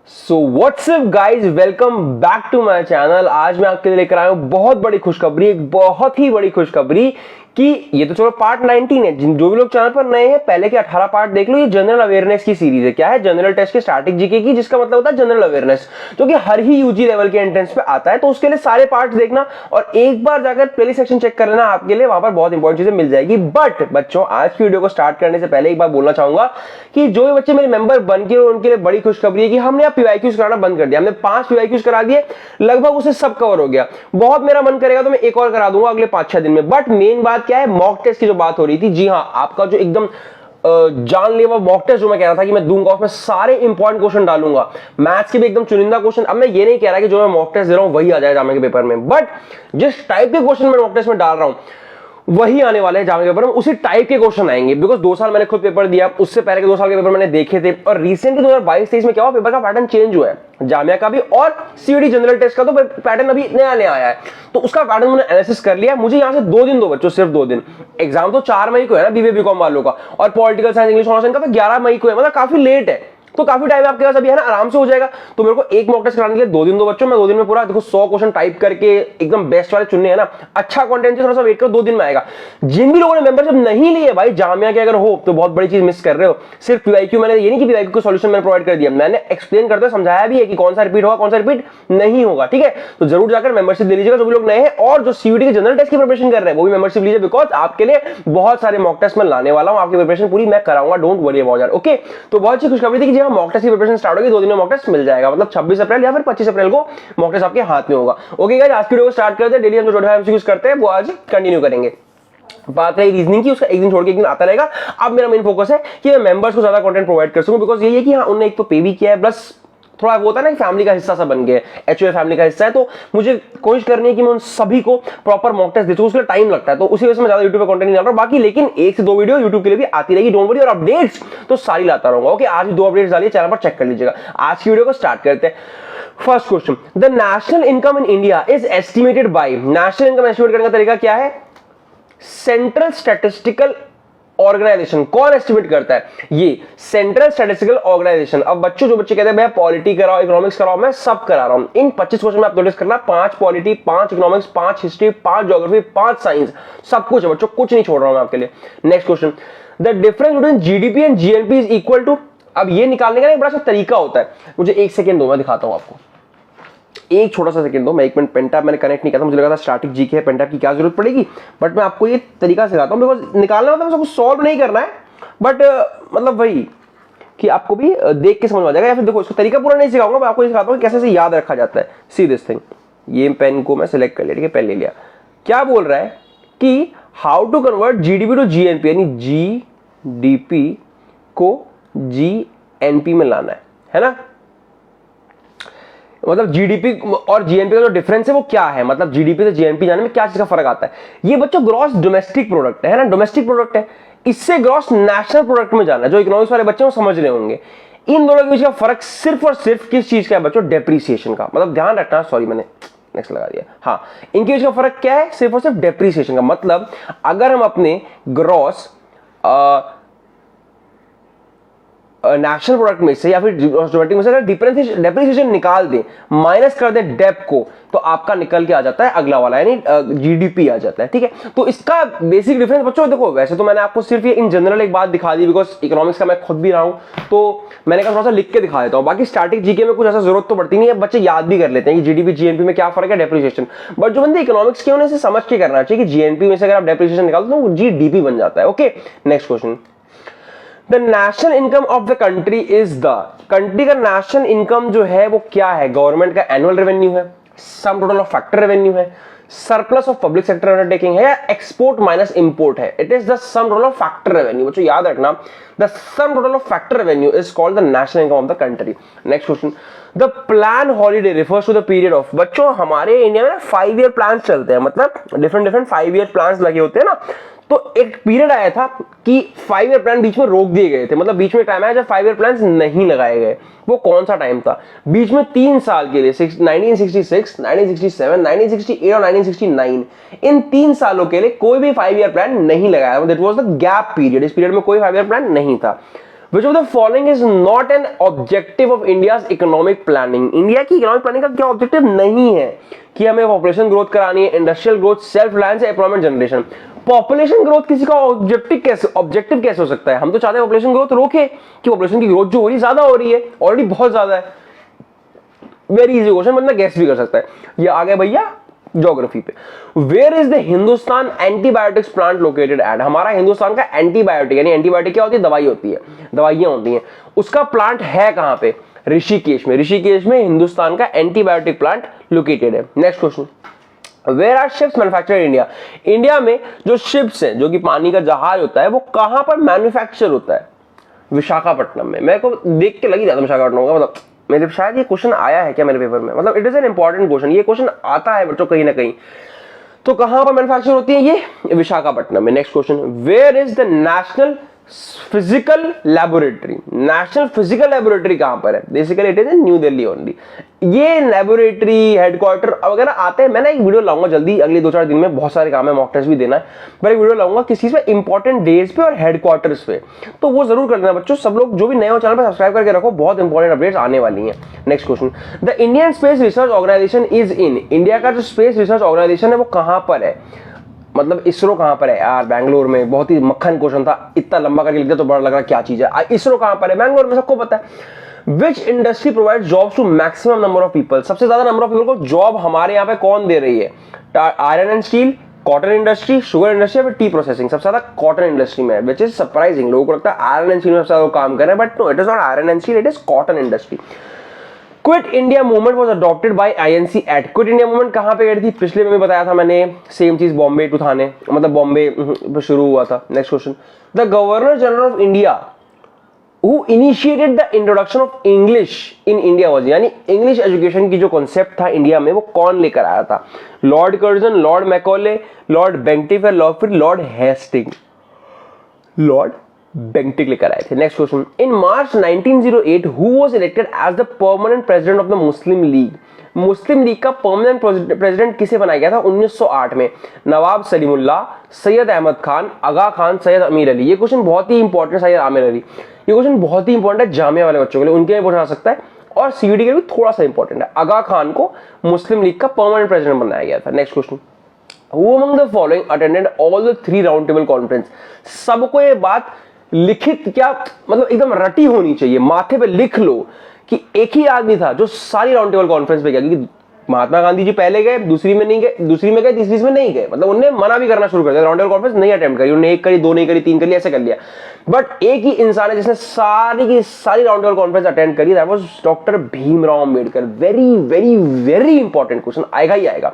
So what's up guys, welcome back to my channel. आज मैं आपके लिए लेकर आया हूं बहुत बड़ी खुशखबरी, एक बहुत ही बड़ी खुशखबरी कि ये तो चलो पार्ट 19 है। जो भी लोग चैनल पर नए हैं पहले के 18 पार्ट देख लो। ये जनरल अवेयरनेस की सीरीज है। क्या है? जनरल टेस्ट के स्टैटिक जीके की, जिसका मतलब होता है जनरल अवेयरनेस, जो कि हर ही यूजी लेवल के एंट्रेंस पे आता है। तो उसके लिए सारे पार्ट देखना और एक बार जाकर प्ले सेक्शन चेक कर लेना, आपके लिए वहां पर बहुत इंपॉर्टेंट चीजें मिल जाएगी। बट बच्चों, आज की वीडियो को स्टार्ट करने से पहले एक बार बोलना चाहूंगा कि जो भी बच्चे मेरे मेंबर बन के, उनके लिए बड़ी खुशखबरी है कि हमने अब पीवाईक्यूज कराना बंद कर दिया। हमने 5 पीवाईक्यूज करा दिए, लगभग उसे सब कवर हो गया। बहुत मेरा मन करेगा तो मैं एक और करा दूंगा अगले 5-6 दिन में। बट मेन बात क्या है, मॉक टेस्ट की जो बात हो रही थी, जी हां, आपका जो एकदम जानलेवा मॉक टेस्ट जो मैं कह रहा था कि मैं दूंगा, उसमें सारे इंपॉर्टेंट क्वेश्चन डालूंगा, मैथ्स के भी एकदम चुनिंदा क्वेश्चन। अब मैं ये नहीं कह रहा कि जो मैं मॉक टेस्ट दे रहा हूं वही आ जाए जामे के पेपर में, बट जिस टाइप के क्वेश्चन मैं मॉक टेस्ट में डाल रहा हूं वही आने वाले हैं जामे के पेपर में। उसी टाइप के क्वेश्चन आएंगे, बिकॉज 2 साल मैंने खुद पेपर दिया, उससे पहले के 2 साल के पेपर मैंने देखे थे। और रिसेंटली 2022-23 में क्या हुआ, पेपर का पैटर्न चेंज हुआ है, जामिया का भी और सीयूटी जनरल टेस्ट का तो पैटर्न अभी नया नया आया है। तो उसका पैटर्न मैंने एनालिसिस कर लिया। मुझे यहां से 2 दिन दो बच्चों, सिर्फ 2 दिन। एग्जाम तो 4 मई को है ना बीबीए बीकॉम वालों का, और पॉलिटिकल साइंस इंग्लिश ऑनर्स का तो 11 मई को है। मतलब काफी लेट है, तो काफी टाइम आपके पास अभी है ना, आराम से हो जाएगा। तो मेरे को एक मॉक टेस्ट कराने के लिए 2 दिन दो बच्चों। मैं 2 दिन में पूरा देखो 100 क्वेश्चन टाइप करके एकदम बेस्ट वाले चुनने हैं ना। अच्छा कंटेंट है, थोड़ा सा वेट करो, 2 दिन में आएगा। जिन भी लोगों ने मेंबरशिप नहीं ली है भाई जामिया के, अगर हो तो बहुत बड़ी चीज मिस कर रहे हो। सिर्फ पीवाईक्यू, मैंने ये नहीं कि पीवाईक्यू को सॉल्यूशन मैंने प्रोवाइड कर दिया, मैंने एक्सप्लेन करते हुए समझाया भी है कि कौन सा रिपीट होगा, कौन सा रिपीट नहीं होगा। ठीक है, तो जरूर जाकर मेंबरशिप ले लीजिएगा जो भी लोग नए हैं, और जो सीयूटी के जनरल टेस्ट की प्रिपरेशन कर रहे हैं वो भी मेंबरशिप लीजिए, बिकॉज आपके लिए बहुत सारे मॉक टेस्ट में लाने वाला हूं। आपकी प्रिपरेशन पूरी मैं कराऊंगा, don't worry about that. Okay, तो बहुत अच्छी खुशखबरी थी कि जब मॉक टेस्ट की प्रिपरेशन स्टार्ट होगी, 2 दिन में मॉक टेस्ट मिल जाएगा। मतलब 26 अप्रैल या फिर 25 अप्रैल को मॉक टेस्ट आपके हाथ में होगा। ओके गाइस, आज की वीडियो को स्टार्ट करते हैं। डेली हम जो 25 एमसीक्यूज करते हैं वो आज कंटिन्यू करेंगे। बात रही रीजनिंग की, उसका एक दिन छोड़ के एक दिन आता रहेगा। अब मेरा मेन फोकस है कि मैं मेंबर्स को ज्यादा कंटेंट प्रोवाइड कर सकूं, बिकॉज यही है कि हाँ, उन्होंने एक तो पे भी किया है, प्लस थोड़ा वो होता है ना कि फैमिली का हिस्सा सा बन गया, एचओए फैमिली का हिस्सा है। तो मुझे कोशिश करनी है कि मैं उन सभी को प्रॉपर मॉक टेस्ट दे सकूं, उसके लिए टाइम लगता है। तो उसी वजह से मैं ज्यादा यूट्यूब पे कंटेंट नहीं डाल रहा हूं। बाकी लेकिन 1 से 2 वीडियो यूट्यूब के लिए भी आती रहेगी, डोंट वरी। और अपडेट्स तो सारी लाता रहूंगा। ओके, आज भी 2 अपडेट्स डालिए, चैनल पर चेक कर लीजिएगा। आज की वीडियो को स्टार्ट करते हैं। First question, the national income in India is estimated by. National income estimate करने का तरीका क्या है? Central statistical organisation. कौन एस्टिमेट करता है? ये सेंट्रल स्टैटिस्टिकल ऑर्गेनाइजेशन। अब बच्चों, जो बच्चे कहते हैं भैया पॉलिटी कराओ, इकोनॉमिक्स कराओ, मैं सब करा रहा हूं। इन 25 क्वेश्चन में आप नोटिस करना, 5 polity, 5 economics, 5 history, 5 geography, 5 science, सब कुछ है बच्चों, कुछ नहीं छोड़ रहा हूं मैं आपके लिए। Next question, the difference between GDP and GNP is equal to. अब ये निकालने का एक बड़ा सा तरीका होता है। मुझे 1 सेकेंड दो, मैं दिखाता हूं आपको। एक छोटा सा सेकंड दो, मैं 1 मिनट पेन टैब मैंने कनेक्ट नहीं किया था, मुझे लगा था स्टैटिक जीके है, पेन टैब की क्या जरूरत पड़ेगी। बट मैं आपको ये तरीका सिखाता हूं, बिकॉज निकालना मतलब सबको सॉल्व नहीं करना है, बट मतलब वही कि आपको भी देख के समझ आ जाएगा। या फिर देखो, इसका तरीका पूरा नहीं सिखाऊंगा, मैं आपको सिखाता हूं कि कैसे से याद रखा जाता है। सी दिस थिंग, ये पेन को मैं सिलेक्ट कर लिया, ठीक है, पेन ले लिया। क्या बोल रहा है कि how to convert GDP to GNP, यानी जीडीपी को जीएनपी में लाना है ना। मतलब जीडीपी और जीएनपी का जो डिफरेंस है वो क्या है, मतलब जीडीपी से जीएनपी जाने में क्या चीज का फर्क आता है। ये बच्चों ग्रॉस डोमेस्टिक प्रोडक्ट है ना, डोमेस्टिक प्रोडक्ट है। इससे ग्रॉस नेशनल प्रोडक्ट में जाना है। जो इकोनॉमिक्स वाले बच्चे वो समझ रहे होंगे। इन दोनों के बीच का फर्क सिर्फ और सिर्फ किस चीज का है बच्चों? डेप्रीसिएशन का। मतलब ध्यान रखना, सॉरी मैंने नेक्स्ट लगा दिया। हाँ, इनके बीच का फर्क क्या है? सिर्फ और सिर्फ डेप्रीसिएशन का। मतलब अगर हम अपने ग्रॉस नेशनल प्रोडक्ट में से या फिर डोमेस्टिक में से अगर डेप्रिसिएशन निकाल दें, माइनस कर दें डेप को, तो आपका निकल के आ जाता है अगला वाला, यानी जीडीपी आ जाता है। ठीक है, तो इसका बेसिक डिफरेंस बच्चों देखो, वैसे तो मैंने आपको सिर्फ ये इन जनरल एक बात दिखा दी, बिकॉज इकोनॉमिक्स का मैं खुद भी रहा हूं, तो मैंने कहा थोड़ा सा लिख के दिखा देता हूं। बाकी स्टैटिक जीके में कुछ ऐसा जरूरत तो पड़ती नहीं है, बच्चे याद भी कर लेते हैं कि जीडीपी जीएनपी में क्या फर्क है, डेप्रिसिएशन। बट जो बंदे इकोनॉमिक्स के होने से समझ के करना चाहिए कि जीएनपी में से अगर आप डेप्रिसिएशन निकाल दो तो जीडीपी बन जाता है। Okay, next question, the national income of the country is the. Country का नेशनल इनकम जो है वो क्या है? गवर्नमेंट का एनुअल रेवेन्यू है, sum total of factor revenue है, surplus of public sector undertaking है, या एक्सपोर्ट माइनस इंपोर्ट है। It is the sum total of factor revenue. बच्चों याद रखना, the sum total of factor revenue is called the national income of the country. Next question, the plan holiday refers to the period of. बच्चों हमारे India में 5 year plan चलते हैं, मतलब different 5 year plan लगे होते हैं ना। तो एक पीरियड आया था कि 5 ईयर प्लान बीच में रोक दिए गए थे, मतलब बीच में टाइम आया जब 5 ईयर प्लान नहीं लगाए गए। वो कौन सा टाइम था? बीच में 3 साल के लिए 1966, 1967, 1968 और 1969, इन 3 सालों के लिए कोई भी 5 ईयर प्लान नहीं लगाया। That was the gap period. इस पीरियड में कोई 5 ईयर प्लान नहीं था। Which of the following is not an objective of India's economic planning? India की इकोनॉमिक प्लानिंग का क्या ऑब्जेक्टिव नहीं है कि हमें पॉपुलेशन ग्रोथ करानी है, industrial growth, self reliance, employment generation? Population growth किसी का ऑब्जेक्टिव कैसे हो सकता है? हम तो चाहते हैं पॉपुलेशन ग्रोथ रोके कि पॉपुलेशन की ग्रोथ जो हो रही है ज्यादा हो रही है, ऑलरेडी बहुत ज्यादा है। वेरी इजी क्वेश्चन, बंदा गेस भी कर सकता है। ये आ गया भैया ज्योग्राफी पे। Where is the Hindustan antibiotics plant located at? हमारा हिंदुस्तान का एंटीबायोटिक, यानी एंटीबायोटिक क्या होती है? दवाई होती है, दवाइयां होती हैं, उसका प्लांट है कहां पे? ऋषिकेश में। ऋषिकेश में हिंदुस्तान का एंटीबायोटिक प्लांट लोकेटेड है। Next question, where are ships manufacture in India? India में जो शिप्स है, जो कि पानी का जहाज होता है, वो कहां पर मैन्युफैक्चर होता है? विशाखापट्टनम में। मेरे को देख के लग ही जाता विशाखापट्टनम का, मतलब मेरे शायद ये क्वेश्चन आया है क्या मेरे पेपर में, मतलब it is an important question, ये क्वेश्चन आता है बच्चों कहीं ना कहीं। तो कहां पर मैन्युफैक्चर होती है? ये विशाखापट्टनम में। Next question, where is the national physical laboratory? National physical laboratory कहां पर है? Basically it is in New Delhi only. ये लैबोरेटरी हेडक्वार्टर वगैरह आते हैं, मैं ना एक वीडियो लाऊंगा जल्दी, अगले 2-4 दिन में, बहुत सारे काम है, मॉक टेस्ट भी देना है, मैं एक वीडियो लाऊंगा किस चीज पे, इंपॉर्टेंट डेज पे और हेडक्वार्टर्स पे, तो वो जरूर कर देना बच्चों। सब लोग जो भी नए हो चैनल पर सब्सक्राइब करके रखो, बहुत इंपॉर्टेंट अपडेट्स आने वाली हैं। Next question, the Indian space research organisation is in? India का जो स्पेस रिसर्च ऑर्गेनाइजेशन है वो कहां पर है? मतलब इसरो कहां पर है यार? बैंगलोर में। बहुत ही मक्खन क्वेश्चन था, इतना लंबा करके लिख दिया तो बड़ा लग रहा क्या चीज है। इसरो कहां पर है? बैंगलोर में, सबको पता है। Which industry provide jobs to maximum number of people? सबसे ज्यादा नंबर ऑफ पीपल को जॉब हमारे यहाँ पे कौन दे रही है? Iron and steel, cotton industry, sugar industry या फिर टी प्रोसेसिंग? सबसे ज्यादा कॉटन इंडस्ट्री में है, विच इज सरप्राइजिंग। लोगों को लगता है आयरन एंड स्टील में सबसे ज्यादा काम कर रहे हैं, but no, it is not iron and steel, it is cotton industry. Quit India movement was adopted by INC at? Quit India movement कहां पे गई थी? पिछले में भी बताया था मैंने, सेम चीज बॉम्बे टू थाने, मतलब बॉम्बे पे शुरू हुआ था। Next question, the governor general of India who initiated the introduction of English in India was? यानी इंग्लिश एजुकेशन की जो कॉन्सेप्ट था इंडिया में, वो कौन लेकर आया था? Lord Curzon, Lord Macaulay, Lord Bentinck, फिर लॉर्ड हेस्टिंग? लॉर्ड बेंटिक लेकर आए थे। Next question, in March 1908 who was elected as the permanent president of the Muslim League? Muslim League का परमानेंट प्रेसिडेंट किसे बनाया गया था 1908 में? नवाब सलीमुल्लाह, सैयद अहमद खान, आगा खान, सैयद अमीर अली? ये क्वेश्चन बहुत ही इंपॉर्टेंट, सैयद आमिर अली, ये क्वेश्चन बहुत ही इंपॉर्टेंट है जामिया वाले बच्चों के लिए, उनके लिए पूछा सकता है, और सीयूटी के लिए भी थोड़ा सा इंपॉर्टेंट है। आगा खान को मुस्लिम लीग का परमानेंट प्रेसिडेंट बनाया गया था। Next question, who among the following attended all the 3 round table conference? सबको ये बात लिखित, क्या मतलब एकदम रटी होनी चाहिए, माथे पे लिख लो कि एक ही आदमी था जो सारी राउंड टेबल कॉन्फ्रेंस पे गया, क्योंकि महात्मा गांधी जी पहले गए, दूसरी में नहीं गए, दूसरी में गए, तीसरी में नहीं गए, मतलब उन्होंने मना भी करना शुरू कर दिया, राउंड टेबल कॉन्फ्रेंस नहीं अटेम्प्ट करी, उन्होंने 1 करी, 2 नहीं करी, 3 कर लिया, ऐसे कर लिया। बट एक ही इंसान है जिसने सारी की सारी राउंड टेबल कॉन्फ्रेंस अटेंड करी, that was doctor Bhimrao Ambedkar. Very very very important question आएगा ही आएगा।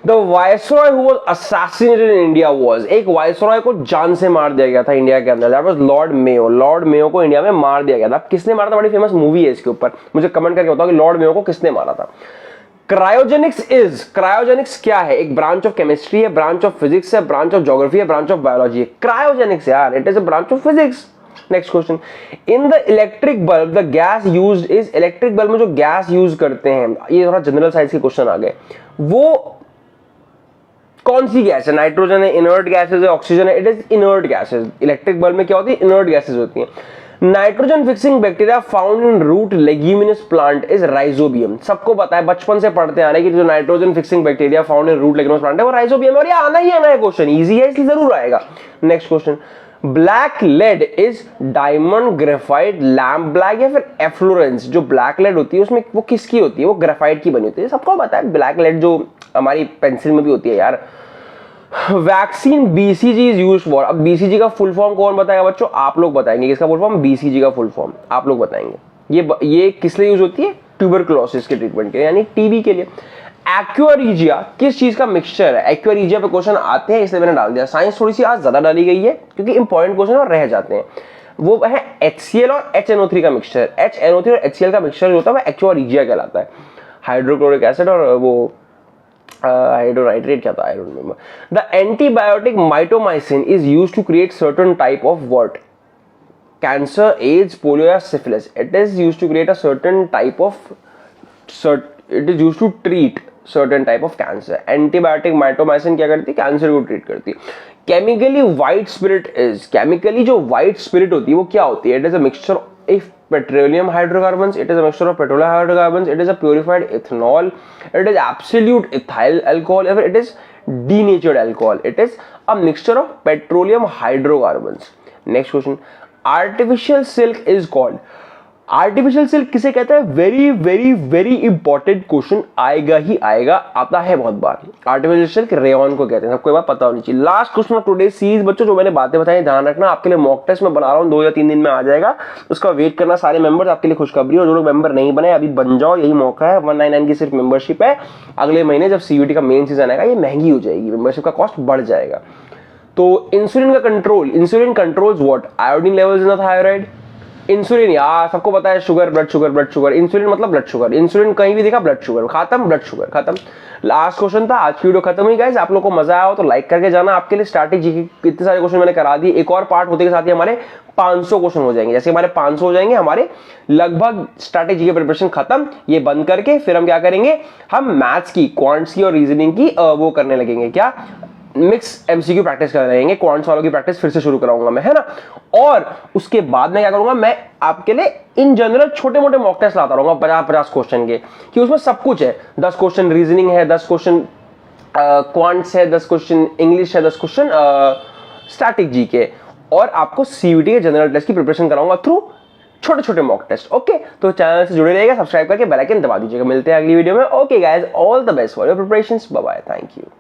The viceroy who was assassinated in India was? एक वायसरॉय को जान से मार दिया गया था इंडिया के अंदर, that was Lord Mayo. Lord Mayo को इंडिया में मार दिया गया था। किसने मारा था? बड़ी फेमस मूवी है इसके ऊपर, मुझे कमेंट करके बताओ कि लॉर्ड मेयो को किसने मारा था। क्रायोजेनिक्स क्या है? एक ब्रांच ऑफ केमिस्ट्री है, ब्रांच ऑफ फिजिक्स है, ब्रांच ऑफ ज्योग्राफी है, ब्रांच ऑफ बायोलॉजी है। क्रायोजेनिक्स यार, it is a branch of physics. Next question, in the electric bulb the gas used is? Electric bulb में जो gas use करते हैं, ये थोड़ा जनरल साइंस के क्वेश्चन आ गए, वो कौन सी गैस है? नाइट्रोजन है, इनर्ट गैसेज है, ऑक्सीजन है? It is inert gases. Electric bulb में क्या होती है? इनर्ट गैसेज होती हैं। Nitrogen fixing bacteria found in root leguminous plant is rhizobium. सबको पता है, बचपन से पढ़ते आ रहे हैं कि जो nitrogen fixing bacteria found in root leguminous plant है वो राइजोबियम है, और ये आना ही आना है, क्वेश्चन इजी है इसलिए जरूर आएगा। Next question, black lead is diamond, graphite, lamp black या फिर एफ्लोरेंस? जो ब्लैक लेड होती है उसमें वो किसकी होती है? वो ग्रेफाइट की बनी होती है, सबको पता है। ब्लैक लेड जो हमारी पेंसिल में भी होती है यार। Vaccine BCG is used for? अब बीसीजी का फुल फॉर्म कौन बताएगा बच्चों? आप लोग बताएंगे किसका फुल फॉर्म? बीसीजी का फुल फॉर्म आप लोग बताएंगे। ये किस लिए यूज होती है? ट्यूबरकुलोसिस के ट्रीटमेंट के लिए, यानी टीबी के लिए। एक्वारीजिया किस चीज का मिक्सचर है? एक्वारीजिया पे क्वेश्चन आते हैं इसलिए मैंने डाल दिया। साइंस थोड़ी सी आज ज्यादा डाली गई है क्योंकि इंपॉर्टेंट क्वेश्चन और रह जाते हैं। वो है HCl और HNO3 का मिक्सचर। HNO3 और HCl का मिक्सचर जो होता है वो एक्वारीजिया कहलाता है। हाइड्रोक्लोरिक एसिड और वो हाइड्रोनाइट्रेट क्या था, I don't remember. The antibiotic mitomycin is used to create certain type of what? Cancer, AIDS, polio या syphilis? It is used to create a certain type of, it is used to treat certain type of cancer. Antibiotic mitomycin क्या करती है? Cancer को treat करती है। Chemically white spirit is, chemically जो white spirit होती है वो क्या होती है? It is a mixture of petroleum hydrocarbons, it is a mixture of petroleum hydrocarbons, it is a purified ethanol, it is absolute ethyl alcohol, it is denatured alcohol, it is a mixture of petroleum hydrocarbons. Next question, artificial silk is called, artificial silk किसे कहते हैं? Very very very important question आएगा ही आएगा, आता है बहुत बार। Artificial silk rayon को कहते हैं, सबको बात पता होनी चाहिए। Last question of today series बच्चों, जो मैंने बातें बताई ध्यान रखना, आपके लिए मॉक टेस्ट में बना रहा हूँ, 2 या 3 दिन में आ जाएगा, उसका वेट करना सारे मेंबर्स। आपके लिए खुशखबरी हो, जो लोग मेंबर नहीं बने अभी बन जाओ, यही मौका है। 199 की सिर्फ मेंबरशिप है, अगले महीने जब सीयूटी का मेन सीजन आएगा ये महंगी हो जाएगी, मेंबरशिप का कॉस्ट बढ़ जाएगा। तो इंसुलिन का control, insulin controls what? Iodine levels in the thyroid. Insulin यार सबको पता है, sugar, blood sugar, blood sugar, insulin मतलब ब्लड शुगर, इंसुलिन कहीं भी देखा ब्लड शुगर खत्म, ब्लड शुगर खत्म। लास्ट क्वेश्चन था, आज की वीडियो खत्म हुई गाइस। आप लोगों को मजा आया हो तो लाइक करके जाना। आपके लिए स्ट्रैटेजी के इतने सारे क्वेश्चन मैंने करा दिए, एक और पार्ट होते के साथ ही हमारे 500 क्वेश्चन हो जाएंगे। जैसे हमारे 500 हो जाएंगे, हमारे लगभग स्ट्रैटेजी की प्रिपरेशन खत्म। ये बंद करके फिर हम क्या करेंगे, हम मैथ्स की, क्वांट्स की और रीजनिंग की वो करने लगेंगे, क्या मिक्स एमसीक्यू प्रैक्टिस कर रहेंगे। क्वांट्स वालों की प्रैक्टिस फिर से शुरू कराऊंगा मैं, है ना। और उसके बाद मैं क्या करूंगा, मैं आपके लिए इन जनरल छोटे मोटे मॉक टेस्ट लाता रहूंगा 50-50 क्वेश्चन के, कि उसमें सब कुछ है। 10 क्वेश्चन रीजनिंग है, 10 क्वेश्चन क्वांट्स है, 10 क्वेश्चन इंग्लिश है, 10 क्वेश्चन स्टैटिक के, और आपको सीयूटी के जनरल टेस्ट की प्रिपरेशन कराऊंगा थ्रू छोटे छोटे मॉक टेस्ट। ओके, तो चैनल से जुड़े रहिएगा, सब्सक्राइब करके बेल आइकन दबा दीजिएगा। मिलते हैं अगली वीडियो में। Okay guys, all the best for your preparations, bye bye, thank you.